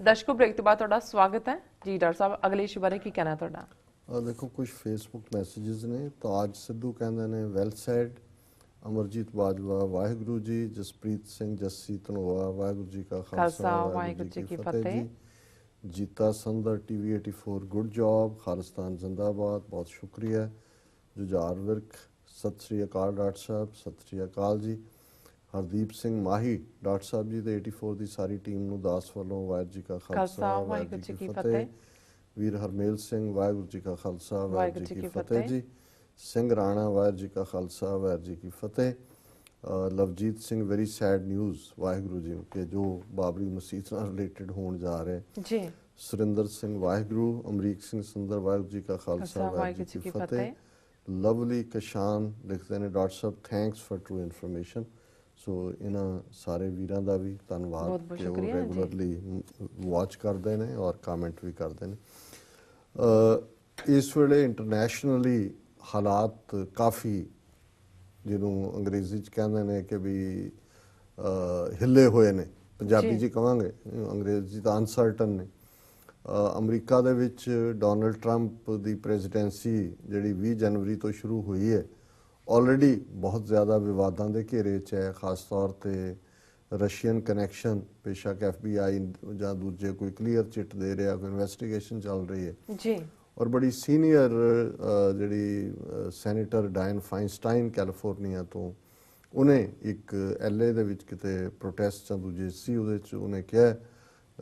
दर्शकों ब्रेक तो बाद ਤੁਹਾਡਾ ਸਵਾਗਤ ਹੈ ਜੀ। ਡਾਕਟਰ ਸਾਹਿਬ ਅਗਲੇ ਇਸ਼ੂ ਬਾਰੇ ਕੀ ਕਹਿਣਾ ਤੁਹਾਡਾ? देखो कुछ फेसबुक मैसेजेस ने। ताज सिद्धू कहते ने वैल सैड, अमरजीत बाजवा वाहिगुरु जी, जसप्रीत सिंह जस्सी धनोआ वाहिगुरु जी का खालसा वाहिगुरु जी की फतेह जी। जीता संदर TV 84 गुड जॉब, खालिस्तान जिंदाबाद, बहुत शुक्रिया। जुझार विरक सत श्री अकाल डॉक्टर साहब, सत श्री अकाल जी। हरदीप सिंह माही डॉक्टर साहब जी तो 84 की सारी टीम नूं दास वालों वाहिगुरू जी का खालसा वाहिगुरू जी की फतेह। वीर हरमेल सिंह वाहिगुरू जी का खालसा वाहिगुरू जी की फतेह जी। सिंह राणा वाहिगुरू जी का खालसा वाहिगुरू जी की फतेह। Lovejit Singh very sad news Waheguru ji के जो बाबरी मसीत नाल रिलेटेड होने जा रहे जी। सुरिंदर सिंह वाहिगुरू, अमरीक सिंह सुंदर वाहिगुरू जी का खालसा वाहिगुरू जी की फतेह। लवली कशान लिखते हैं डॉक्टर साहब थैंक्स फॉर ट्रू इन्फॉर्मेशन। सो इन्हां सारे वीरां दा भी धन्नवाद कि वो रेगुलरली वॉच करते हैं और कमेंट भी करते हैं। इस वेले इंटरनैशनली हालात काफ़ी जिन्हों अंग्रेजी कहते हैं कि भी हिले हुए ने, पंजाबी जी कहांगे, अंग्रेजी तो अनसर्टन ने। अमरीका दे विच डोनाल्ड ट्रंप की प्रेजिडेंसी जिहड़ी 20 जनवरी तो शुरू हुई है ऑलरेडी बहुत ज़्यादा विवादों के घेरे च है। खास तौर पर रशियन कनैक्शन, बेशक FBI या दूजे कोई क्लीयर चिट दे रहा, कोई इन्वेस्टिगेशन चल रही है जी। और बड़ी सीनियर जी सैनेटर डायन फाइनस्टाइन कैलिफोर्निया तो उन्हें एक LA दे विच किते प्रोटेस्ट या दूजे सी उन्हें कहा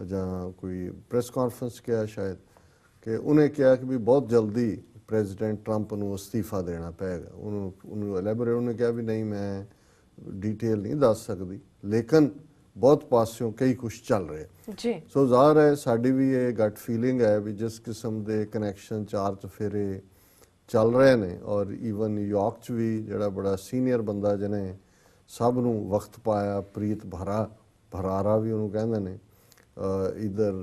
या कोई प्रेस कॉन्फ्रेंस किया शायद कि उन्हें कहा कि भी बहुत जल्दी प्रेजिडेंट ट्रंप नूं अस्तीफा देना पेगा। उन्होंने एलैबोरेट उन्हें कहा भी नहीं मैं डिटेल नहीं दस सकती, लेकिन बहुत पासों कई कुछ चल रहे जी। सो ज़ाहिर है साड़ी भी ये गट फीलिंग है भी जिस किस्म के कनैक्शन चार चफेरे चल रहे हैं और ईवन न्यूयॉर्क च भी जड़ा बड़ा सीनियर बंदा जिन्हें सब नूं वक्त पाया, प्रीत भरारा भी उन्होंने कहते हैं। इधर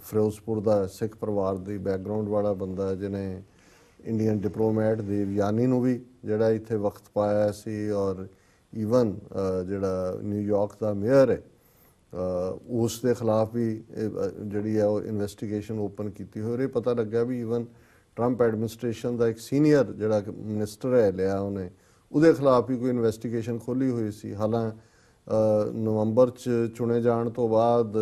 फिरोजपुर का सिख परिवार की बैकग्राउंड वाला बंदा जिन्हें इंडियन डिप्लोमैट देवयानी नूं भी जड़ा इत्थे वक्त पाया सी और ईवन जड़ा न्यूयॉर्क का मेयर है उस दे खिलाफ भी जड़ी है वो इन्वेस्टिगेशन ओपन की हुई। ये पता लग्या भी ईवन ट्रंप एडमिनिस्ट्रेशन का एक सीनियर जड़ा मिनिस्टर है लिया उन्हें उहदे खिलाफ भी कोई इन्वेस्टिगेशन खोली हुई सी। हालांकि नवंबर चुने जाने तो बाद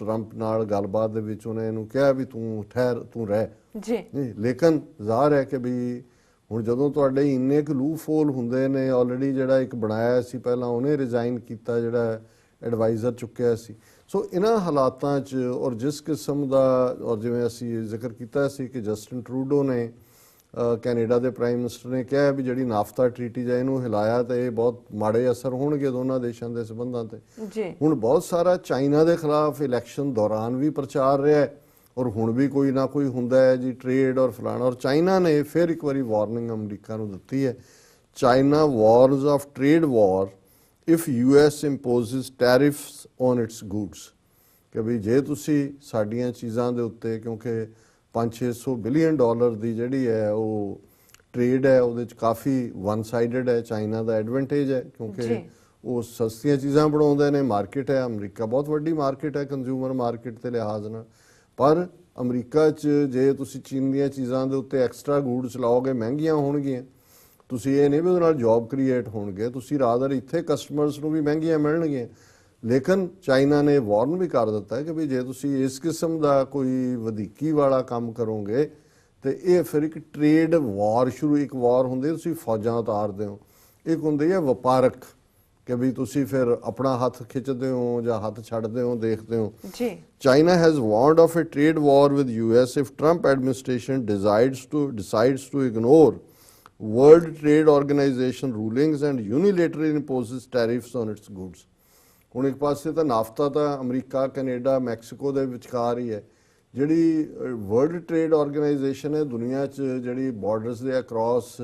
ट्रंप नाल गलबात दे विच उन्हें इहनूं कहा भी तू रह जी। लेकिन ज़ाहिर है कि भी हुण जदों तुहाडे इन्ने क लू फोल हुंदे ने ऑलरेडी जिहड़ा एक बनाया सी पहलां उन्हें रिजाइन किया जिहड़ा एडवाइज़र चुक्या सी। सो इन्हां हालातां च और जिस किस्म दा और जिवें असीं जिक्र कीता सी कि जस्टिन ट्रूडो ने कैनेडा के प्राइम मिनिस्टर ने कहा भी जी नाफ्ता ट्रीटी है इनू हिलाया तो ये बहुत माड़े असर होणगे दोनों देशों के संबंधों से। हुण बहुत सारा चाइना के खिलाफ इलैक्शन दौरान भी प्रचार रहा है और हुण भी कोई ना कोई हुंदा है जी ट्रेड और फलाना। और चाइना ने फिर एक बारी वार्निंग अमरीका नूं दित्ती है। China wars of trade war if US imposes tariffs on its goods कि भी जे तुसी साडियां चीज़ां दे उत्ते क्योंकि 500-600 बिलियन डॉलर की जी है वो ट्रेड है वो काफ़ी वन साइडेड है। चाइना का एडवेंटेज है क्योंकि वो सस्तियां चीज़ां बनाते हैं, मार्केट है अमरीका बहुत वड्डी मार्केट है कंज्यूमर मार्केट के लिहाज नाल। पर अमरीका जे तुसी चीन दी चीज़ां दे उत्ते एक्सट्रा गुड्स लाओगे महंगियां होणगियां, तुसी ये नहीं भी उहदे नाल जॉब क्रिएट होणगे, तुसी रादर इत्थे कस्टमर्स नूं भी महंगियां मिलणगियां। लेकिन चाइना ने वार्न भी कर दिता है कि भी जे तुसी इस किस्म का कोई वधीकी वाला काम करोगे तो ये फिर एक ट्रेड वॉर शुरू, एक वॉर होंदी तुसी फौजां उतारदे हो, एक होंदी है वपारक कि भी तुसी फिर अपना हाथ खिंचते हो या हाथ छड्डदे हो देखते हो जी। China has warned of a trade war with US if Trump administration decides to ignore World trade Organization rulings and unilaterally imposes tariffs on its goods. हुण एक पासे तो नाफ्ता तो अमरीका कैनेडा मैक्सीको के विचकार ही है। जिहड़ी वर्ल्ड ट्रेड ऑर्गेनाइजेशन है दुनिया जी बॉर्डर्स के अक्रॉस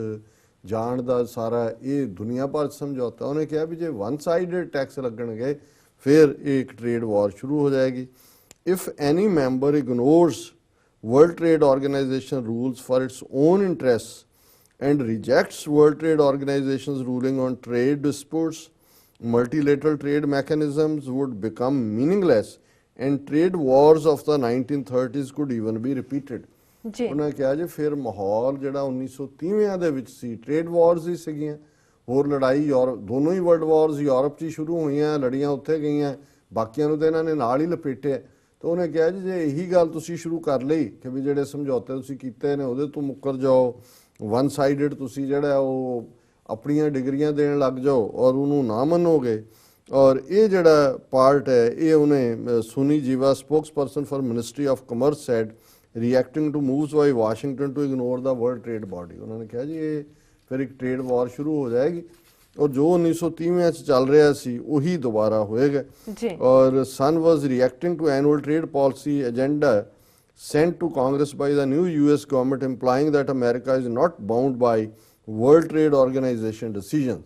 जाण का सारा ये दुनिया भर समझौता। उन्हें कहा भी जो वन साइडेड टैक्स लगणगे फिर एक ट्रेड वॉर शुरू हो जाएगी। If any member ignores world trade organization rules for its own interest and rejects world trade organization ruling on trade disputes, multilateral trade mechanisms would become meaningless and trade wars of the 1930s could even be repeated. ਜੀ ਉਹਨਾਂ ਕਿਹਾ ਜੀ ਫਿਰ ਮਾਹੌਲ ਜਿਹੜਾ 1930ਵਿਆਂ ਦੇ ਵਿੱਚ ਸੀ trade ਵਾਰਸ ਹੀ ਸੀਗੀਆਂ, ਹੋਰ ਲੜਾਈ ਯੂਰਪ, ਦੋਨੋਂ ਹੀ ਵਰਲਡ ਵਾਰਸ ਯੂਰਪ 'ਚ ਹੀ ਸ਼ੁਰੂ ਹੋਈਆਂ, ਲੜੀਆਂ ਉੱਥੇ ਗਈਆਂ, ਬਾਕੀਆਂ ਨੂੰ ਤਾਂ ਇਹਨਾਂ ਨੇ ਨਾਲ ਹੀ ਲਪੇਟਿਆ। ਤਾਂ ਉਹਨੇ ਕਿਹਾ ਜੀ ਜੇ ਇਹੀ ਗੱਲ ਤੁਸੀਂ ਸ਼ੁਰੂ ਕਰ ਲਈ ਕਿ ਵੀ ਜਿਹੜੇ ਸਮਝੌਤੇ ਤੁਸੀਂ ਕੀਤੇ ਨੇ ਉਹਦੇ ਤੋਂ ਮੁੱਕਰ ਜਾਓ, ਵਨ ਸਾਈਡਡ ਤੁਸੀਂ ਜਿਹੜਾ ਉਹ ਆਪਣੀਆਂ ਡਿਗਰੀਆਂ ਦੇਣ ਲੱਗ ਜਾਓ ਔਰ ਉਹਨੂੰ ਨਾ ਮੰਨੋਗੇ। ਔਰ ਇਹ ਜਿਹੜਾ ਪਾਰਟ ਹੈ ਇਹ ਉਹਨੇ Sun Jiwen spokesperson for Ministry of Commerce said reacting to moves by Washington to ignore the world trade body. ਉਹਨਾਂ ਨੇ ਕਿਹਾ ਜੀ ਇਹ ਫਿਰ ਇੱਕ ਟ੍ਰੇਡ ਵਾਰ ਸ਼ੁਰੂ ਹੋ ਜਾਏਗੀ ਔਰ ਜੋ 1930ਵਿਆਂ 'ਚ ਚੱਲ ਰਿਹਾ ਸੀ ਉਹੀ ਦੁਬਾਰਾ ਹੋਏਗਾ। ਔਰ Sun was reacting to annual trade policy agenda sent to Congress by the new US government implying that America is not bound by World Trade Organization decisions।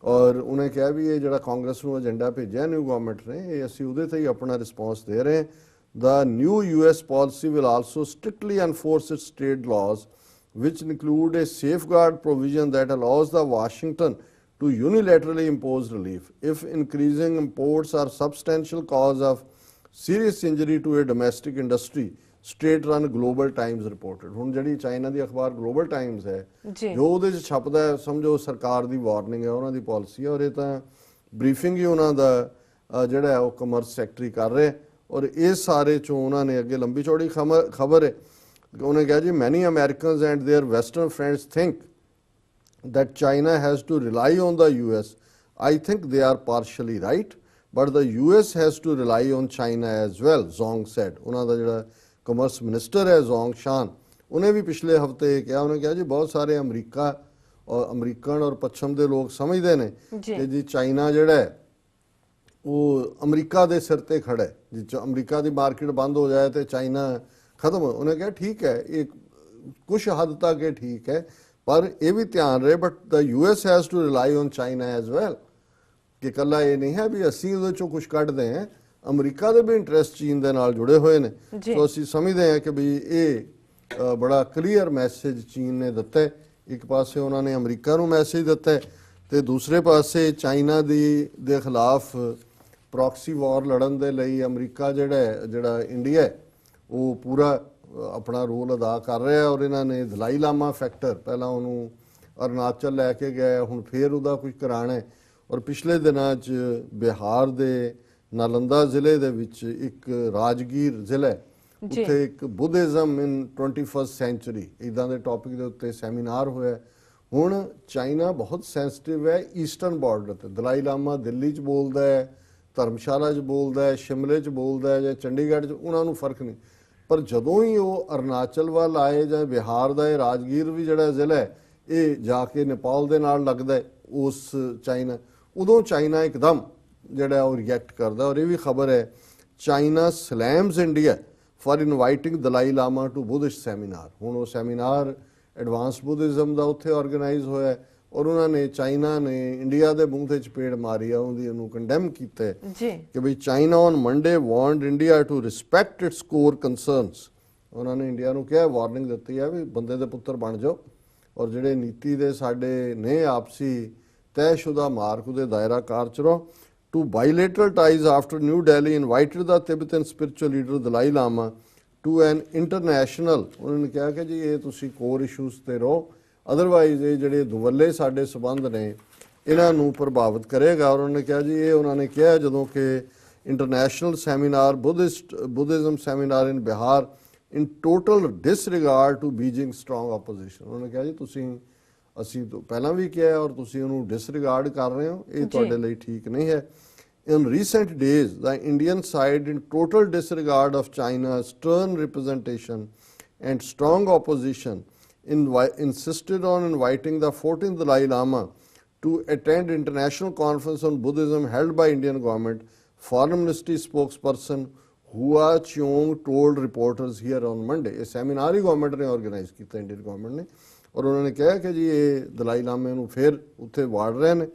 ਔਰ ਉਹਨੇ ਕਿਹਾ ਵੀ ਇਹ ਜਿਹੜਾ ਕਾਂਗਰਸ ਨੂੰ ਏਜੰਡਾ ਭੇਜਿਆ ਨਿਊ ਗਵਰਨਮੈਂਟ ਨੇ ਇਹ ਅਸੀਂ ਉਹਦੇ ਤੇ ਹੀ ਆਪਣਾ ਰਿਸਪੌਂਸ ਦੇ ਰਹੇ ਹਾਂ। The new US policy will also strictly enforce its trade laws, which include a safeguard provision that allows the Washington to unilaterally impose relief if increasing imports are substantial cause of serious injury to a domestic industry, state run global times reported। ਹੁਣ ਜਿਹੜੀ China ਦੀ ਅਖਬਾਰ global Times ਹੈ ਜੋ ਉਹਦੇ 'ਚ ਛਪਦਾ ਹੈ ਸਮਝੋ ਸਰਕਾਰ ਦੀ ਵਾਰਨਿੰਗ ਹੈ, ਉਹਨਾਂ ਦੀ ਪਾਲਿਸੀ ਹੈ ਔਰ ਇਹ ਤਾਂ ਬਰੀਫਿੰਗ ਹੀ ਉਹਨਾਂ ਦਾ ਜਿਹੜਾ ਹੈ ਉਹ ਕਮਰਸ ਸੈਕਟਰੀ ਕਰ ਰਿਹਾ ਔਰ ਇਹ ਸਾਰੇ 'ਚੋਂ ਉਹਨਾਂ ਨੇ ਅੱਗੇ ਲੰਬੀ ਚੌੜੀ ਖਬਰ ਹੈ। ਉਹਨੇ ਕਿਹਾ ਜੀ ਮੈਨੀ Americans and there western friends think that China has to rely on the US. I think they are partially right, but the US has to rely on China as well, Zhong said। ਉਹਨਾਂ ਦਾ ਜਿਹੜਾ commerce minister ਹੈ ਜ਼ੋਂਗ ਸ਼ਾਨ ਉਹਨੇ ਵੀ ਪਿਛਲੇ ਹਫਤੇ ਕਿਹਾ, ਉਹਨੇ ਕਿਹਾ ਜੀ ਬਹੁਤ ਸਾਰੇ ਅਮਰੀਕਨ ਔਰ ਪੱਛਮ ਦੇ ਲੋਕ ਸਮਝਦੇ ਨੇ ਕਿ ਜੀ ਚਾਈਨਾ ਜਿਹੜਾ ਹੈ ਉਹ ਅਮਰੀਕਾ ਦੇ ਸਿਰ ਤੇ ਖੜਾ ਹੈ, ਜੇ ਅਮਰੀਕਾ ਦੀ ਮਾਰਕੀਟ ਬੰਦ ਹੋ ਜਾਏ ਤੇ ਚਾਈਨਾ ਖਤਮ। ਉਹਨੇ ਕਿਹਾ ਠੀਕ ਹੈ ਇਹ ਕੁਛ ਹੱਦ ਤੱਕ ਇਹ ਠੀਕ ਹੈ ਪਰ ਇਹ ਵੀ ਧਿਆਨ ਰਹੇ but the US has to rely on China as well, ਕਿ ਇਕੱਲਾ ਇਹ ਨਹੀਂ ਹੈ ਵੀ ਅਸੀਂ ਉਹਦੇ ਚੋਂ ਕੁਛ ਕੱਢਦੇ ਹਾਂ, ਅਮਰੀਕਾ ਦੇ ਵੀ ਇੰਟਰਸਟ ਚੀਨ ਦੇ ਨਾਲ ਜੁੜੇ ਹੋਏ ਨੇ। ਸੋ ਅਸੀਂ ਸਮਝਦੇ ਹਾਂ ਕਿ ਵੀ ਇਹ ਬੜਾ ਕਲੀਅਰ ਮੈਸੇਜ ਚੀਨ ਨੇ ਦਿੱਤਾ ਹੈ। ਇੱਕ ਪਾਸੇ ਉਹਨਾਂ ਨੇ ਅਮਰੀਕਾ ਨੂੰ ਮੈਸੇਜ ਦਿੱਤਾ ਹੈ ਤੇ ਦੂਸਰੇ ਪਾਸੇ ਚਾਈਨਾ ਦੇ ਖਿਲਾਫ ਪ੍ਰੋਕਸੀ ਵਾਰ ਲੜਨ ਦੇ ਲਈ ਅਮਰੀਕਾ ਜਿਹੜਾ ਇੰਡੀਆ ਹੈ ਉਹ ਪੂਰਾ ਆਪਣਾ ਰੋਲ ਅਦਾ ਕਰ ਰਿਹਾ ਔਰ ਇਹਨਾਂ ਨੇ ਦਲਾਈ ਲਾਮਾ ਫੈਕਟਰ ਪਹਿਲਾਂ ਉਹਨੂੰ ਅਰੁਣਾਚਲ ਲੈ ਕੇ ਗਏ, ਹੁਣ ਫੇਰ ਉਹਦਾ ਕੁਝ ਕਰਾਣਾ ਔਰ ਪਿਛਲੇ ਦਿਨਾਂ 'ਚ ਬਿਹਾਰ ਦੇ ਨਾਲੰਦਾ ਜ਼ਿਲ੍ਹੇ ਦੇ ਵਿੱਚ ਇੱਕ ਰਾਜਗੀਰ ਜ਼ਿਲ੍ਹਾ ਉੱਥੇ ਇੱਕ ਬੁੱਧਿਜ਼ਮ ਇਨ 21st ਸੈਂਚੁਰੀ ਇਦਾਂ ਦੇ ਟੌਪਿਕ ਦੇ ਉੱਤੇ ਸੈਮੀਨਾਰ ਹੋਇਆ। ਹੁਣ ਚਾਈਨਾ ਬਹੁਤ ਸੈਂਸਿਟਿਵ ਹੈ ਈਸਟਰਨ ਬਾਰਡਰ ਤੇ, ਦਲਾਈ ਲਾਮਾ ਦਿੱਲੀ 'ਚ ਬੋਲਦਾ ਹੈ, ਧਰਮਸ਼ਾਲਾ 'ਚ ਬੋਲਦਾ ਹੈ, ਸ਼ਿਮਲੇ 'ਚ ਬੋਲਦਾ ਹੈ ਜਾਂ ਚੰਡੀਗੜ੍ਹ 'ਚ, ਉਹਨਾਂ ਨੂੰ ਫਰਕ ਨਹੀਂ। ਪਰ ਜਦੋਂ ਹੀ ਉਹ ਅਰੁਣਾਚਲ ਵੱਲ ਆਏ ਜਾਂ ਬਿਹਾਰ ਦਾ ਇਹ ਰਾਜਗੀਰ ਵੀ ਜਿਹੜਾ ਜ਼ਿਲ੍ਹਾ ਹੈ ਇਹ ਜਾ ਕੇ ਨੇਪਾਲ ਦੇ ਨਾਲ ਲੱਗਦਾ ਉਸ ਚਾਈਨਾ, ਉਦੋਂ ਚਾਈਨਾ ਇੱਕਦਮ ਜਿਹੜਾ ਉਹ ਰਿਐਕਟ ਕਰਦਾ। ਔਰ ਇਹ ਵੀ ਖਬਰ ਹੈ China slams India for inviting Dalai Lama to Buddhist seminar. ਹੁਣ ਉਹ ਸੈਮੀਨਾਰ ਐਡਵਾਂਸ ਬੁੱਧਿਜ਼ਮ ਦਾ ਉੱਥੇ ਆਰਗੇਨਾਈਜ਼ ਹੋਇਆ ਔਰ ਉਹਨਾਂ ਨੇ ਚਾਈਨਾ ਨੇ ਇੰਡੀਆ ਦੇ ਮੂੰਹ ਤੇ ਚਪੇੜ ਮਾਰੀ ਆ, ਉਹਨੂੰ ਕੰਡੈਮ ਕੀਤਾ ਕਿ ਵੀ China on Monday warned India to respect its core concerns. ਉਹਨਾਂ ਨੇ ਇੰਡੀਆ ਨੂੰ ਕਿਹਾ, ਵਾਰਨਿੰਗ ਦਿੱਤੀ ਹੈ ਵੀ ਬੰਦੇ ਦੇ ਪੁੱਤਰ ਬਣ ਜਾਓ ਔਰ ਜਿਹੜੇ ਨੀਤੀ ਦੇ ਸਾਡੇ ਨੇ ਆਪਸੀ ਤੈਅਸ਼ੁਦਾ ਮਾਰਕ ਉਹਦੇ ਦਾਇਰਾ ਕਾਰ ਚ ਰਹੋ। To bilateral ties after New Delhi invited the Tibetan spiritual leader Dalai Lama to an international. ਉਹਨਾਂ ਨੇ ਕਿਹਾ ਕਿ ਜੀ ਇਹ ਤੁਸੀਂ ਕੋਰ ਇਸ਼ੂਜ਼ ਤੇ ਰਹੋ, ਅਦਰਵਾਈਜ਼ ਇਹ ਜਿਹੜੇ ਦੁਵੱਲੇ ਸਾਡੇ ਸਬੰਧ ਨੇ ਇਹਨਾਂ ਨੂੰ ਪ੍ਰਭਾਵਿਤ ਕਰੇਗਾ। ਔਰ ਉਹਨਾਂ ਨੇ ਕਿਹਾ ਜੀ ਇਹ ਉਹਨਾਂ ਨੇ ਕਿਹਾ ਜਦੋਂ ਕਿ international seminar Buddhism seminar in Bihar in total disregard to Beijing strong opposition. ਉਹਨਾਂ ਨੇ ਕਿਹਾ ਜੀ ਅਸੀਂ ਪਹਿਲਾਂ ਵੀ ਕਿਹਾ ਔਰ ਤੁਸੀਂ ਉਹਨੂੰ ਡਿਸਰਿਗਾਰਡ ਕਰ ਰਹੇ ਹੋ, ਇਹ ਤੁਹਾਡੇ ਲਈ ਠੀਕ ਨਹੀਂ ਹੈ। In recent days, the Indian side, in total disregard of China's stern representation and strong opposition, insisted on inviting the 14th Dalai Lama to attend international conference on Buddhism held by Indian government. Foreign Ministry spokesperson Hua Cheong told reporters here on Monday. A seminar he government ने organize किया Indian government ने और उन्होंने कहा कि जी ये दलाई लामे ਨੂੰ ਫਿਰ ਉੱਥੇ ਵਾੜ ਰਹੇ ਨੇ।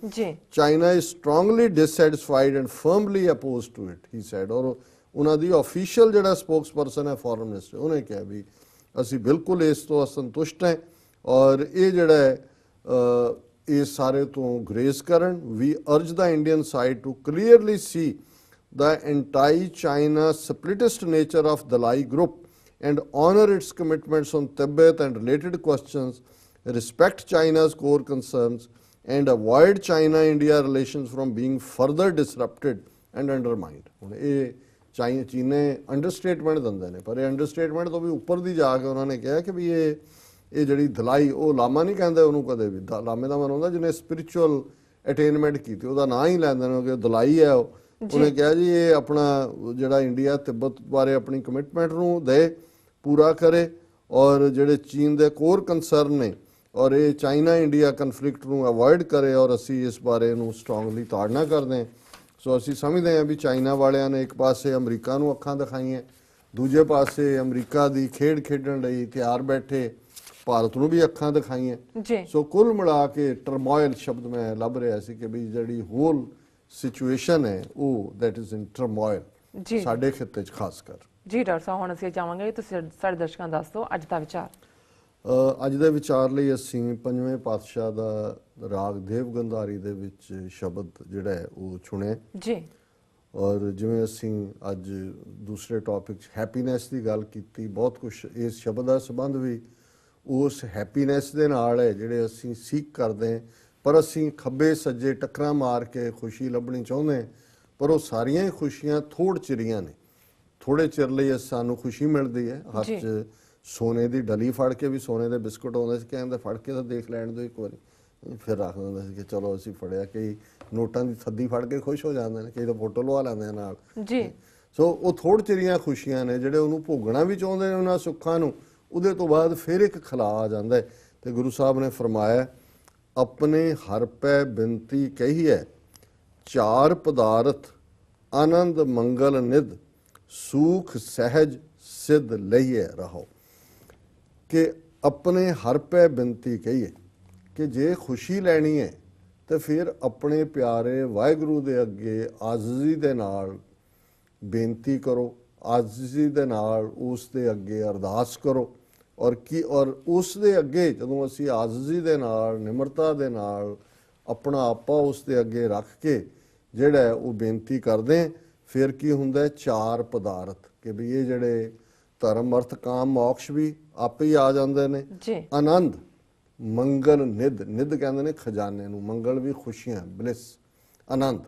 China is strongly dissatisfied and firmly opposed to it, he said। ਔਰ ਉਹਨਾਂ ਦੀ official ਜਿਹੜਾ spokesperson ਹੈ foreign minister ਉਹਨੇ ਕਿਹਾ ਵੀ ਅਸੀਂ ਬਿਲਕੁਲ ਇਸ ਤੋਂ ਅਸੰਤੁਸ਼ਟ ਹਾਂ ਔਰ ਇਹ ਜਿਹੜਾ ਹੈ ਇਸ ਸਾਰੇ ਤੋਂ ਗ੍ਰੇਸ ਕਰਨ। We urge the Indian side to clearly see the anti-China separatist nature of Dalai Group and honor its commitments on Tibet and related questions, respect China's core concerns, and avoid China-India relations from being further disrupted and undermined. ਹੁਣ ਇਹ ਚੀਨੇ ਅੰਡਰਸਟੇਟਮੈਂਟ ਦਿੰਦੇ ਨੇ, ਪਰ ਇਹ ਅੰਡਰਸਟੇਟਮੈਂਟ ਤੋਂ ਵੀ ਉੱਪਰ ਦੀ ਜਾ ਕੇ ਉਹਨਾਂ ਨੇ ਕਿਹਾ ਕਿ ਵੀ ਇਹ ਜਿਹੜੀ ਦਲਾਈ, ਉਹ ਲਾਮਾ ਨਹੀਂ ਕਹਿੰਦੇ ਉਹਨੂੰ ਕਦੇ ਵੀ। ਲਾਮੇ ਦਾ ਮਨ ਹੁੰਦਾ ਜਿਹਨੇ ਸਪਿਰਿਚੁਅਲ ਅਟੇਨਮੈਂਟ ਕੀਤੀ, ਉਹਦਾ ਨਾਂ ਹੀ ਲੈਂਦੇ ਨੇ ਕਿ ਦਲਾਈ ਹੈ ਉਹ। ਉਹਨੇ ਕਿਹਾ ਜੀ ਇਹ ਆਪਣਾ ਜਿਹੜਾ ਇੰਡੀਆ ਤਿੱਬਤ ਬਾਰੇ ਆਪਣੀ ਕਮਿਟਮੈਂਟ ਨੂੰ ਦੇ ਪੂਰਾ ਕਰੇ, ਔਰ ਜਿਹੜੇ ਚੀਨ ਦੇ ਕੋਰ ਕੰਸਰਨ ਨੇ, ਔਰ ਇਹ ਚਾਈਨਾ ਇੰਡੀਆ ਕਨਫਲਿਕਟ ਨੂੰ ਅਵੋਇਡ ਕਰੇ, ਔਰ ਅਸੀਂ ਇਸ ਬਾਰੇ ਨੂੰ ਸਟਰੋਂਗਲੀ ਤਾੜਨਾ ਕਰਦੇ ਹਾਂ। ਸੋ ਅਸੀਂ ਸਮਝਦੇ ਹਾਂ ਵੀ ਚਾਈਨਾ ਵਾਲਿਆਂ ਨੇ ਇੱਕ ਪਾਸੇ ਅਮਰੀਕਾ ਨੂੰ ਅੱਖਾਂ ਦਿਖਾਈਆਂ, ਦੂਜੇ ਪਾਸੇ ਅਮਰੀਕਾ ਦੀ ਖੇਡ ਖੇਡਣ ਲਈ ਤਿਆਰ ਬੈਠੇ ਭਾਰਤ ਨੂੰ ਵੀ ਅੱਖਾਂ ਦਿਖਾਈਆਂ। ਸੋ ਕੁੱਲ ਮਿਲਾ ਕੇ ਟਰਮੋਇਲ ਸ਼ਬਦ ਮੈਂ ਲੱਭ ਰਿਹਾ ਸੀ ਕਿ ਵੀ ਜਿਹੜੀ ਹੋਲ ਸਿਚੁਏਸ਼ਨ ਹੈ ਉਹ ਦੈਟ ਇਜ਼ ਇਨ ਟਰਮੋਇਲ ਸਾਡੇ ਖਿੱਤੇ 'ਚ ਖਾਸ ਕਰ। ਜੀ ਡਾਕਟਰ ਸਾਹਿਬ, ਹੁਣ ਅਸੀਂ ਚਾਹਾਂਗੇ ਤੁਸੀਂ ਸਾਡੇ ਦਰਸ਼ਕਾਂ ਦੱਸ ਦਿਓ ਅੱਜ ਦਾ ਵਿਚਾਰ। ਅੱਜ ਦੇ ਵਿਚਾਰ ਲਈ ਅਸੀਂ ਪੰਜਵੇਂ ਪਾਤਸ਼ਾਹ ਦਾ ਰਾਗ ਦੇਵ ਗੰਧਾਰੀ ਦੇ ਵਿੱਚ ਸ਼ਬਦ ਜਿਹੜਾ ਹੈ ਉਹ ਚੁਣਿਆ ਜੀ। ਔਰ ਜਿਵੇਂ ਅਸੀਂ ਅੱਜ ਦੂਸਰੇ ਟੌਪਿਕ 'ਚ ਹੈਪੀਨੈਸ ਦੀ ਗੱਲ ਕੀਤੀ, ਬਹੁਤ ਕੁਛ ਇਸ ਸ਼ਬਦ ਦਾ ਸੰਬੰਧ ਵੀ ਉਸ ਹੈਪੀਨੈਸ ਦੇ ਨਾਲ ਹੈ ਜਿਹੜੇ ਅਸੀਂ ਸੀਕ ਕਰਦੇ ਹਾਂ, ਪਰ ਅਸੀਂ ਖੱਬੇ ਸੱਜੇ ਟੱਕਰਾਂ ਮਾਰ ਕੇ ਖੁਸ਼ੀ ਲੱਭਣੀ ਚਾਹੁੰਦੇ ਹਾਂ, ਪਰ ਉਹ ਸਾਰੀਆਂ ਹੀ ਖੁਸ਼ੀਆਂ ਥੋੜ ਚਿਰੀਆਂ ਨੇ। ਥੋੜੇ ਚਿਰ ਲਈ ਸਾਨੂੰ ਖੁਸ਼ੀ ਮਿਲਦੀ ਹੈ। ਹੱਥ 'ਚ ਸੋਨੇ ਦੀ ਡਲੀ ਫੜ ਕੇ ਵੀ ਸੋਨੇ ਦੇ ਬਿਸਕੁਟ ਆਉਂਦੇ ਸੀ, ਕਹਿੰਦੇ ਫੜ ਕੇ ਤਾਂ ਦੇਖ ਲੈਣ ਦਿਓ ਇੱਕ ਵਾਰੀ, ਫਿਰ ਰੱਖ ਦਿੰਦੇ ਸੀ ਕਿ ਚਲੋ ਅਸੀਂ ਫੜਿਆ। ਕਈ ਨੋਟਾਂ ਦੀ ਥੱਦੀ ਫੜ ਕੇ ਖੁਸ਼ ਹੋ ਜਾਂਦੇ ਨੇ, ਕਈ ਤਾਂ ਫੋਟੋ ਲਵਾ ਲੈਂਦੇ ਆ ਨਾਲ ਜੀ। ਸੋ ਉਹ ਥੋੜ ਚਿਰੀਆਂ ਖੁਸ਼ੀਆਂ ਨੇ, ਜਿਹੜੇ ਉਹਨੂੰ ਭੋਗਣਾ ਵੀ ਚਾਹੁੰਦੇ ਨੇ ਉਹਨਾਂ ਸੁੱਖਾਂ ਨੂੰ, ਉਹਦੇ ਤੋਂ ਬਾਅਦ ਫਿਰ ਇੱਕ ਖਲਾ ਆ ਜਾਂਦਾ ਹੈ। ਤੇ ਗੁਰੂ ਸਾਹਿਬ ਨੇ ਫਰਮਾਇਆ, ਆਪਣੇ ਹਰ ਪੈ ਬਿਨਤੀ ਕਹੀਏ, ਚਾਰ ਪਦਾਰਥ ਆਨੰਦ ਮੰਗਲ ਨਿਧ, ਸੂਖ ਸਹਿਜ ਸਿੱਧ ਲਈਏ ਰਹੋ। ਕਿ ਆਪਣੇ ਹਰ ਪੈ ਬਿਨਤੀ ਕਹੀਏ ਕਿ ਜੇ ਖੁਸ਼ੀ ਲੈਣੀ ਹੈ ਤਾਂ ਫਿਰ ਆਪਣੇ ਪਿਆਰੇ ਵਾਹਿਗੁਰੂ ਦੇ ਅੱਗੇ ਆਜ਼ਜ਼ੀ ਦੇ ਨਾਲ ਬੇਨਤੀ ਕਰੋ, ਆਜ਼ਜ਼ੀ ਦੇ ਨਾਲ ਉਸ ਦੇ ਅੱਗੇ ਅਰਦਾਸ ਕਰੋ। ਔਰ ਉਸ ਦੇ ਅੱਗੇ ਜਦੋਂ ਅਸੀਂ ਆਜ਼ਜ਼ੀ ਦੇ ਨਾਲ, ਨਿਮਰਤਾ ਦੇ ਨਾਲ ਆਪਣਾ ਆਪਾ ਉਸ ਦੇ ਅੱਗੇ ਰੱਖ ਕੇ ਜਿਹੜਾ ਉਹ ਬੇਨਤੀ ਕਰਦੇ, ਫਿਰ ਕੀ ਹੁੰਦਾ, ਚਾਰ ਪਦਾਰਥ ਕਿ ਵੀ ਇਹ ਜਿਹੜੇ ਧਰਮ ਅਰਥ ਕਾਮ ਮੋਕਸ਼ ਵੀ ਆਪੇ ਹੀ ਆ ਜਾਂਦੇ ਨੇ। ਆਨੰਦ ਮੰਗਲ ਨਿਧ, ਨਿਧ ਕਹਿੰਦੇ ਨੇ ਖਜ਼ਾਨੇ ਨੂੰ, ਮੰਗਲ ਵੀ ਖੁਸ਼ੀਆਂ, ਬਲਿਸ, ਆਨੰਦ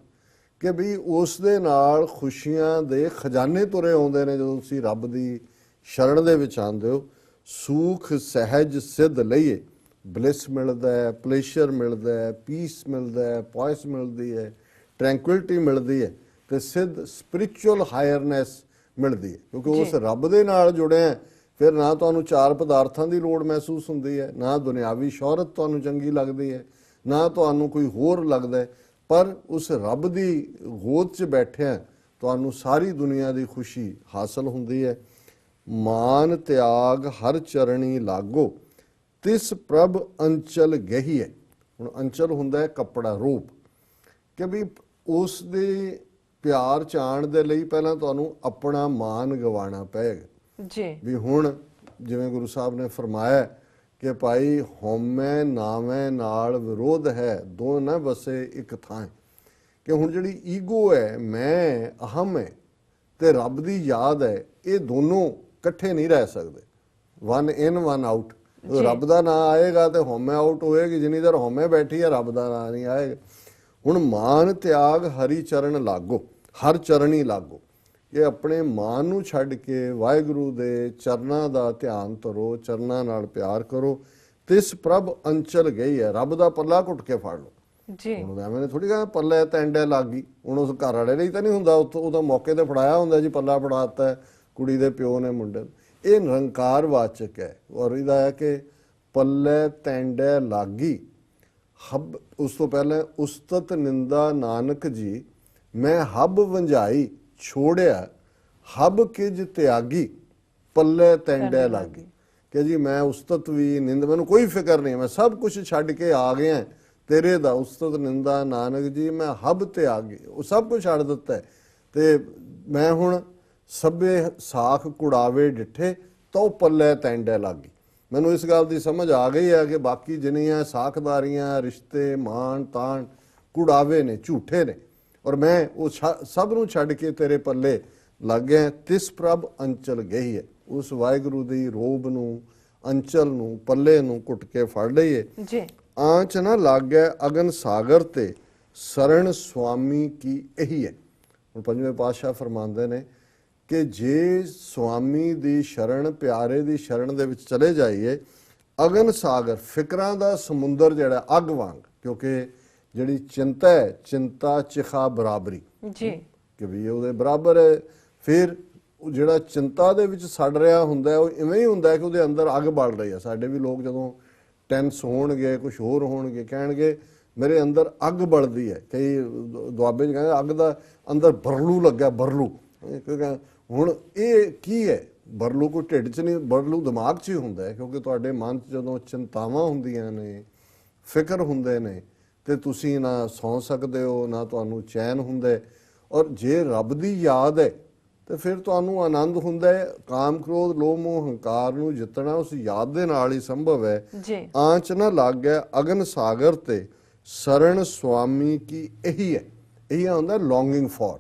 ਕਿ ਵੀ ਉਸ ਦੇ ਨਾਲ ਖੁਸ਼ੀਆਂ ਦੇ ਖਜ਼ਾਨੇ ਤੁਰੇ ਆਉਂਦੇ ਨੇ ਜਦੋਂ ਤੁਸੀਂ ਰੱਬ ਦੀ ਸ਼ਰਨ ਦੇ ਵਿੱਚ ਆਉਂਦੇ ਹੋ। ਸੂਖ ਸਹਿਜ ਸਿੱਧ ਲਈਏ, ਬਲਿਸ ਮਿਲਦਾ ਹੈ, ਪਲੇਸ਼ਰ ਮਿਲਦਾ ਹੈ, ਪੀਸ ਮਿਲਦਾ ਹੈ, ਪੋਇਸ ਮਿਲਦੀ ਹੈ, ਟ੍ਰੈਂਕੁਇਲਿਟੀ ਮਿਲਦੀ ਹੈ, ਤੇ ਸਿੱਧ ਸਪਿਰਿਚੁਅਲ ਹਾਇਰਨੈਸ ਮਿਲਦੀ ਹੈ। ਕਿਉਂਕਿ ਉਸ ਰੱਬ ਦੇ ਨਾਲ ਜੁੜਿਆ, ਫਿਰ ਨਾ ਤੁਹਾਨੂੰ ਚਾਰ ਪਦਾਰਥਾਂ ਦੀ ਲੋੜ ਮਹਿਸੂਸ ਹੁੰਦੀ ਹੈ, ਨਾ ਦੁਨਿਆਵੀ ਸ਼ੋਹਰਤ ਤੁਹਾਨੂੰ ਚੰਗੀ ਲੱਗਦੀ ਹੈ, ਨਾ ਤੁਹਾਨੂੰ ਕੋਈ ਹੋਰ ਲੱਗਦਾ ਹੈ, ਪਰ ਉਸ ਰੱਬ ਦੀ ਗੋਦ 'ਚ ਬੈਠਿਆ ਤੁਹਾਨੂੰ ਸਾਰੀ ਦੁਨੀਆ ਦੀ ਖੁਸ਼ੀ ਹਾਸਲ ਹੁੰਦੀ ਹੈ। ਮਾਨ ਤਿਆਗ ਹਰ ਚਰਣੀ ਲਾਗੋ, ਤਿਸ ਪ੍ਰਭ ਅੰਚਲ ਗਹੀਏ। ਹੁਣ ਅੰਚਲ ਹੁੰਦਾ ਹੈ ਕੱਪੜਾ, ਰੂਪ, ਕਿ ਵੀ ਉਸ ਦੇ ਪਿਆਰ ਚਾਣ ਦੇ ਲਈ ਪਹਿਲਾਂ ਤੁਹਾਨੂੰ ਆਪਣਾ ਮਾਨ ਗਵਾਉਣਾ ਪਏਗਾ ਜੀ। ਵੀ ਹੁਣ ਜਿਵੇਂ ਗੁਰੂ ਸਾਹਿਬ ਨੇ ਫਰਮਾਇਆ ਕਿ ਭਾਈ ਹਉਮੈ ਨਾਵੇਂ ਨਾਲ ਵਿਰੋਧ ਹੈ, ਦੋ ਨਾ ਵਸੇ ਇੱਕ ਥਾਂ। ਕਿ ਹੁਣ ਜਿਹੜੀ ਈਗੋ ਹੈ, ਮੈਂ, ਅਹਮ ਹੈ, ਤੇ ਰੱਬ ਦੀ ਯਾਦ ਹੈ, ਇਹ ਦੋਨੋਂ ਇਕੱਠੇ ਨਹੀਂ ਰਹਿ ਸਕਦੇ। One in one out. ਰੱਬ ਦਾ ਨਾਂ ਆਏਗਾ ਤੇ ਹਉਮੈ ਆਊਟ ਹੋਏਗੀ, ਜਿੰਨੀ ਦੇਰ ਹਉਮੈ ਬੈਠੀ ਹੈ ਰੱਬ ਦਾ ਨਾਂ ਨਹੀਂ ਆਏਗਾ। ਹੁਣ ਮਾਨ ਤਿਆਗ ਹਰੀ ਚਰਨ ਲਾਗੋ, ਹਰ ਚਰਣੀ ਲਾਗੋ। ਇਹ ਆਪਣੇ ਮਾਨ ਨੂੰ ਛੱਡ ਕੇ ਵਾਹਿਗੁਰੂ ਦੇ ਚਰਨਾਂ ਦਾ ਧਿਆਨ ਧਰੋ, ਚਰਨਾਂ ਨਾਲ ਪਿਆਰ ਕਰੋ। ਤਿਸ ਪ੍ਰਭ ਅੰਚਲ ਗਈ ਹੈ, ਰੱਬ ਦਾ ਪੱਲਾ ਘੁੱਟ ਕੇ ਫੜ ਲਓ ਜੀ। ਹੁਣ ਐਵੇਂ ਨੇ ਥੋੜੀ ਕਹਿੰਦਾ ਪੱਲੇ ਤੈਂਡੇ ਲੱਗ ਗਈ, ਹੁਣ ਉਸ ਘਰ ਵਾਲੇ ਲਈ ਤਾਂ ਨਹੀਂ ਹੁੰਦਾ, ਉਹਦਾ ਮੌਕੇ ਤੇ ਫੜਾਇਆ ਹੁੰਦਾ ਜੀ, ਪੱਲਾ ਫੜਾਤਾ ਕੁੜੀ ਦੇ ਪਿਓ ਨੇ ਮੁੰਡੇ ਨੂੰ। ਇਹ ਨਿਰੰਕਾਰ ਵਾਚਕ ਹੈ। ਔਰ ਇਹਦਾ ਹੈ ਕਿ ਪੱਲੇ ਤੈਂਡੇ ਲਾਗੀ ਹੱਬ, ਉਸ ਤੋਂ ਪਹਿਲਾਂ ਉਸਤਤ ਨਿੰਦਾ ਨਾਨਕ ਜੀ, ਮੈਂ ਹੱਬ ਵੰਝਾਈ ਛੋੜਿਆ, ਹੱਬ ਕਿਜ ਤਿਆਗੀ, ਪੱਲੇ ਤੈਂਡੇ ਲਾਗੀ। ਕਿ ਜੀ ਮੈਂ ਉਸਤਤ ਵੀ ਨਿੰਦ, ਮੈਨੂੰ ਕੋਈ ਫਿਕਰ ਨਹੀਂ, ਮੈਂ ਸਭ ਕੁਝ ਛੱਡ ਕੇ ਆ ਗਿਆ ਤੇਰੇ ਦਾ। ਉਸਤਤ ਨਿੰਦਾ ਨਾਨਕ ਜੀ, ਮੈਂ ਹੱਬ ਤਿਆਗੀ, ਉਹ ਸਭ ਕੁਝ ਛੱਡ ਦਿੱਤਾ ਤੇ ਮੈਂ ਹੁਣ ਸਭੇ ਸਾਖ ਕੁੜਾਵੇ ਡਿੱਠੇ, ਤਾਂ ਉਹ ਪੱਲੇ ਤੈਂਡੇ ਲਾਗੀ। ਮੈਨੂੰ ਇਸ ਗੱਲ ਦੀ ਸਮਝ ਆ ਗਈ ਹੈ ਕਿ ਬਾਕੀ ਜਿੰਨੀਆਂ ਸਾਖਦਾਰੀਆਂ, ਰਿਸ਼ਤੇ, ਮਾਣ ਤਾਣ ਕੁੜਾਵੇ ਨੇ, ਝੂਠੇ ਨੇ, ਔਰ ਮੈਂ ਉਹ ਸਭ ਨੂੰ ਛੱਡ ਕੇ ਤੇਰੇ ਪੱਲੇ ਲੱਗ ਗਿਆ। ਤਿਸ ਪ੍ਰਭ ਅੰਚਲ ਗਈ ਹੈ, ਉਸ ਵਾਹਿਗੁਰੂ ਦੀ ਰੋਬ ਨੂੰ, ਅੰਚਲ ਨੂੰ, ਪੱਲੇ ਨੂੰ ਘੁੱਟ ਕੇ ਫੜ ਲਈਏ ਜੀ। ਆਂਚ ਨਾ ਲੱਗ ਗਿਆ ਅਗਨ ਸਾਗਰ ਤੇ, ਸਰਣ ਸੁਆਮੀ ਕੀ ਇਹੀ ਹੈ। ਹੁਣ ਪੰਜਵੇਂ ਪਾਤਸ਼ਾਹ ਫਰਮਾਉਂਦੇ ਨੇ ਕਿ ਜੇ ਸੁਆਮੀ ਦੀ ਸ਼ਰਨ, ਪਿਆਰੇ ਦੀ ਸ਼ਰਨ ਦੇ ਵਿੱਚ ਚਲੇ ਜਾਈਏ, ਅਗਨ ਸਾਗਰ, ਫਿਕਰਾਂ ਦਾ ਸਮੁੰਦਰ ਜਿਹੜਾ ਅੱਗ ਵਾਂਗ, ਕਿਉਂਕਿ ਜਿਹੜੀ ਚਿੰਤਾ ਹੈ, ਚਿੰਤਾ ਚਿਖਾ ਬਰਾਬਰੀ ਜੀ, ਕਿ ਵੀ ਉਹਦੇ ਬਰਾਬਰ ਹੈ। ਫਿਰ ਉਹ ਜਿਹੜਾ ਚਿੰਤਾ ਦੇ ਵਿੱਚ ਸੜ ਰਿਹਾ ਹੁੰਦਾ ਉਹ ਇਵੇਂ ਹੀ ਹੁੰਦਾ ਕਿ ਉਹਦੇ ਅੰਦਰ ਅੱਗ ਬਲ ਰਹੀ ਹੈ। ਸਾਡੇ ਵੀ ਲੋਕ ਜਦੋਂ ਟੈਂਸ ਹੋਣਗੇ, ਕੁਝ ਹੋਰ ਹੋਣਗੇ, ਕਹਿਣਗੇ ਮੇਰੇ ਅੰਦਰ ਅੱਗ ਬਲਦੀ ਹੈ। ਕਈ ਦੁਆਬੇ 'ਚ ਕਹਿੰਦੇ ਅੱਗ ਦਾ ਅੰਦਰ ਬਰਲੂ ਲੱਗਾ, ਬਰਲੂ। ਕਿਉਂਕਿ ਹੁਣ ਇਹ ਕੀ ਹੈ? ਬਰਲੂ ਕੋਈ ਢਿੱਡ 'ਚ ਨਹੀਂ, ਬਰਲੂ ਦਿਮਾਗ 'ਚ ਹੀ ਹੁੰਦਾ ਹੈ। ਕਿਉਂਕਿ ਤੁਹਾਡੇ ਮਨ 'ਚ ਜਦੋਂ ਚਿੰਤਾਵਾਂ ਹੁੰਦੀਆਂ ਨੇ, ਫਿਕਰ ਹੁੰਦੇ ਨੇ, ਤੇ ਤੁਸੀਂ ਨਾ ਸੌਂ ਸਕਦੇ ਹੋ, ਨਾ ਤੁਹਾਨੂੰ ਚੈਨ ਹੁੰਦਾ। ਔਰ ਜੇ ਰੱਬ ਦੀ ਯਾਦ ਹੈ ਤੇ ਫਿਰ ਤੁਹਾਨੂੰ ਆਨੰਦ ਹੁੰਦਾ ਹੈ। ਕਾਮ, ਕ੍ਰੋਧ, ਲੋਭ, ਮੋਹ, ਹੰਕਾਰ ਨੂੰ ਜਿੱਤਣਾ ਉਸ ਯਾਦ ਦੇ ਨਾਲ ਹੀ ਸੰਭਵ ਹੈ। ਆਂਚ ਨਾ ਲੱਗ ਗਿਆ ਅਗਨ ਸਾਗਰ ਤੇ, ਸਰਣ ਸੁਆਮੀ ਕੀ ਇਹੀ ਹੈ। ਇਹੀ ਹੁੰਦਾ ਲੌਂਗਿੰਗ ਫॉर।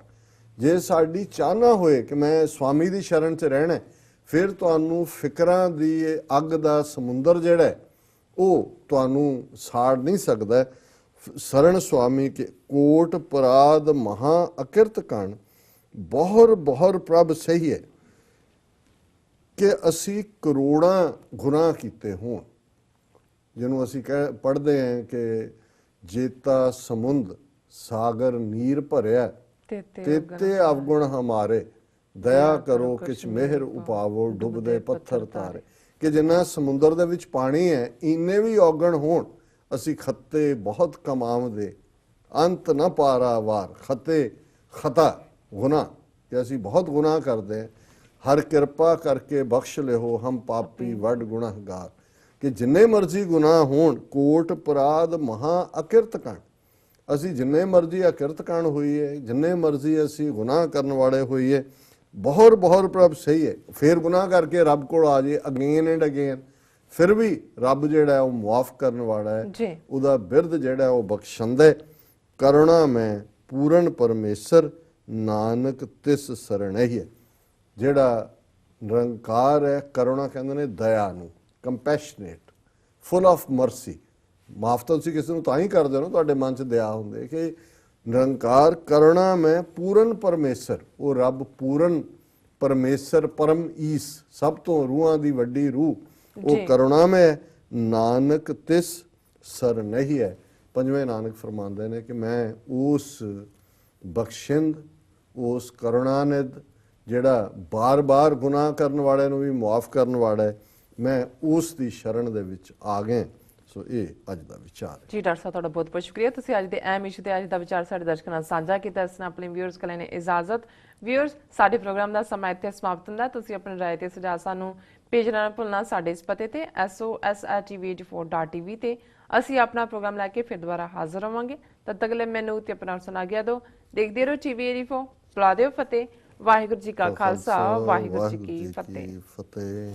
ਜੇ ਸਾਡੀ ਚਾਹਨਾ ਹੋਏ ਕਿ ਮੈਂ ਸੁਆਮੀ ਦੀ ਸ਼ਰਨ 'ਚ ਰਹਿਣਾ, ਫਿਰ ਤੁਹਾਨੂੰ ਫਿਕਰਾਂ ਦੀ ਅੱਗ ਦਾ ਸਮੁੰਦਰ ਜਿਹੜਾ ਉਹ ਤੁਹਾਨੂੰ ਸਾੜ ਨਹੀਂ ਸਕਦਾ। ਸਰਣ ਸੁਆਮੀ ਕੇ ਕੋਟ ਪਰਾਧ ਮਹਾ ਅਕਿਰਤ ਕਣ, ਬਹੁਰ ਬਹੁਰ ਪ੍ਰਭ ਸਹੀ ਹੈ। ਕਿ ਅਸੀਂ ਕਰੋੜਾਂ ਗੁਨਾਹ ਕੀਤੇ ਹੋਣ, ਜਿਹਨੂੰ ਅਸੀਂ ਪੜ੍ਹਦੇ ਹਾਂ ਕਿ ਜੇਤਾ ਸਮੁੰਦ ਸਾਗਰ ਨੀਰ ਭਰਿਆ, ਤੇਤੇ ਅਵਗੁਣ ਹਮਾਰੇ, ਦਇਆ ਕਰੋ ਕਿਛ ਮਿਹਰ ਉਪਾਵੋ, ਡੁੱਬਦੇ ਪੱਥਰ ਤਾਰੇ। ਕਿ ਜਿੰਨਾ ਸਮੁੰਦਰ ਦੇ ਵਿੱਚ ਪਾਣੀ ਹੈ, ਇੰਨੇ ਵੀ ਔਗਣ ਹੋਣ, ਅਸੀਂ ਖੱਤੇ ਬਹੁਤ ਕਮਾਵਦੇ, ਅੰਤ ਨਾ ਪਾਰਾ ਵਾਰ। ਖੱਤੇ, ਖਤਾ, ਗੁਨਾਹ, ਕਿ ਅਸੀਂ ਬਹੁਤ ਗੁਨਾਹ ਕਰਦੇ ਹਾਂ। ਹਰ ਕਿਰਪਾ ਕਰਕੇ ਬਖਸ਼ ਲਿਓ, ਹਮ ਪਾਪੀ ਵੱਡ ਗੁਨਾਹਗਾਰ। ਕਿ ਜਿੰਨੇ ਮਰਜ਼ੀ ਗੁਨਾਹ ਹੋਣ, ਕੋਟ ਪਰਾਧ ਮਹਾ ਅਕਿਰਤ ਕਣ, ਅਸੀਂ ਜਿੰਨੇ ਮਰਜ਼ੀ ਅਕਿਰਤ ਕਣ ਹੋਈਏ, ਜਿੰਨੇ ਮਰਜ਼ੀ ਅਸੀਂ ਗੁਨਾਹ ਕਰਨ ਵਾਲੇ ਹੋਈਏ, ਬਹੁਰ ਬਹੁਰ ਪ੍ਰਭ ਸਹੀ ਹੈ। ਫਿਰ ਗੁਨਾਹ ਕਰਕੇ ਰੱਬ ਕੋਲ ਆ ਜਾਏ ਅਗੇਨ ਐਂਡ ਅਗੇਨ, ਫਿਰ ਵੀ ਰੱਬ ਜਿਹੜਾ ਉਹ ਮੁਆਫ ਕਰਨ ਵਾਲਾ ਹੈ। ਉਹਦਾ ਬਿਰਧ ਜਿਹੜਾ ਉਹ ਬਖਸ਼ੰਦਾ। ਕਰੁਣਾ ਮੈਂ ਪੂਰਨ ਪਰਮੇਸ਼ਰ, ਨਾਨਕ ਤਿਸ ਸਰਣਹਿ ਹੈ। ਜਿਹੜਾ ਨਿਰੰਕਾਰ ਹੈ, ਕਰੁਣਾ ਕਹਿੰਦੇ ਨੇ ਦਇਆ ਨੂੰ, ਕੰਪੈਸ਼ਨੇਟ, ਫੁੱਲ ਆਫ ਮਰਸੀ। ਮਾਫ ਤਾਂ ਤੁਸੀਂ ਕਿਸੇ ਨੂੰ ਤਾਂ ਹੀ ਕਰਦੇ ਹੋ, ਤੁਹਾਡੇ ਮਨ 'ਚ ਦਇਆ ਹੁੰਦੇ। ਕਿ ਨਿਰੰਕਾਰ ਕਰੁਣਾ ਮੈਂ ਪੂਰਨ ਪਰਮੇਸ਼ਰ, ਉਹ ਰੱਬ ਪੂਰਨ ਪਰਮੇਸ਼ਰ, ਪਰਮ ਈਸ, ਸਭ ਤੋਂ ਰੂਹਾਂ ਦੀ ਵੱਡੀ ਰੂਹ, ਉਹ ਕਰੁਣਾ ਮੈਂ, ਨਾਨਕ ਤਿਸ ਸਰਣਹਿ ਹੈ। ਪੰਜਵੇਂ ਨਾਨਕ ਫਰਮਾਉਂਦੇ ਨੇ ਕਿ ਮੈਂ ਉਸ ਬਖਸ਼ਿੰਦ, ਉਸ ਕਰੁਣਾਨਿਧ, ਜਿਹੜਾ ਬਾਰ-ਬਾਰ ਗੁਨਾਹ ਕਰਨ ਵਾਲੇ ਨੂੰ ਵੀ ਮੁਆਫ ਕਰਨ ਵਾਲਾ ਹੈ, ਮੈਂ ਉਸ ਦੀ ਸ਼ਰਨ ਦੇ ਵਿੱਚ ਆ ਗਿਆ। ਸੋ ਇਹ ਅੱਜ ਦਾ ਵਿਚਾਰ ਹੈ। ਜੀ ਡਾਕਟਰ ਸਾਹਿਬ, ਤੁਹਾਡਾ ਬਹੁਤ ਬਹੁਤ ਸ਼ੁਕਰੀਆ। ਤੁਸੀਂ ਅੱਜ ਦੇ ਅਹਿਮ ਇਸ਼ੂ ਤੇ ਅੱਜ ਦਾ ਵਿਚਾਰ ਸਾਡੇ ਦਰਸ਼ਕਾਂ ਨਾਲ ਸਾਂਝਾ ਕੀਤਾ। ਇਸ ਨਾਲ ਆਪਣੇ ਵਿਊਅਰਸ ਕੋਲ ਨੇ ਇਜਾਜ਼ਤ। ਵਿਊਅਰਸ, ਸਾਡੇ ਪ੍ਰੋਗਰਾਮ ਦਾ ਸਮਾਂ ਇੱਥੇ ਸਮਾਪਤ ਹੁੰਦਾ। ਤੁਸੀਂ ਆਪਣੇ ਰਾਏ ਤੇ ਸੁਝਾਅ ਸਾਨੂੰ ਭੇਜਣਾ ਨਾ ਭੁੱਲਣਾ ਸਾਡੇ ਇਸ ਪਤੇ ਤੇ sos@tv84.tv ਤੇ। ਅਸੀਂ ਆਪਣਾ ਪ੍ਰੋਗਰਾਮ ਲੈ ਕੇ ਫਿਰ ਦੁਬਾਰਾ ਹਾਜ਼ਰ ਹੋਵਾਂਗੇ। ਤਦ ਤੱਕ ਲਈ ਮੈਨੂੰ ਤੇ ਆਪਣਾ ਸੁਣਾ ਗਿਆ ਦਿਓ। ਦੇਖਦੇ ਰਹੋ TV84, ਬੁਲਾ ਦਿਓ ਫਤਿਹ। ਵਾਹਿਗੁਰੂ ਜੀ ਕਾ ਖਾਲਸਾ, ਵਾਹਿਗੁਰੂ ਜੀ ਕੀ ਫਤਿਹ।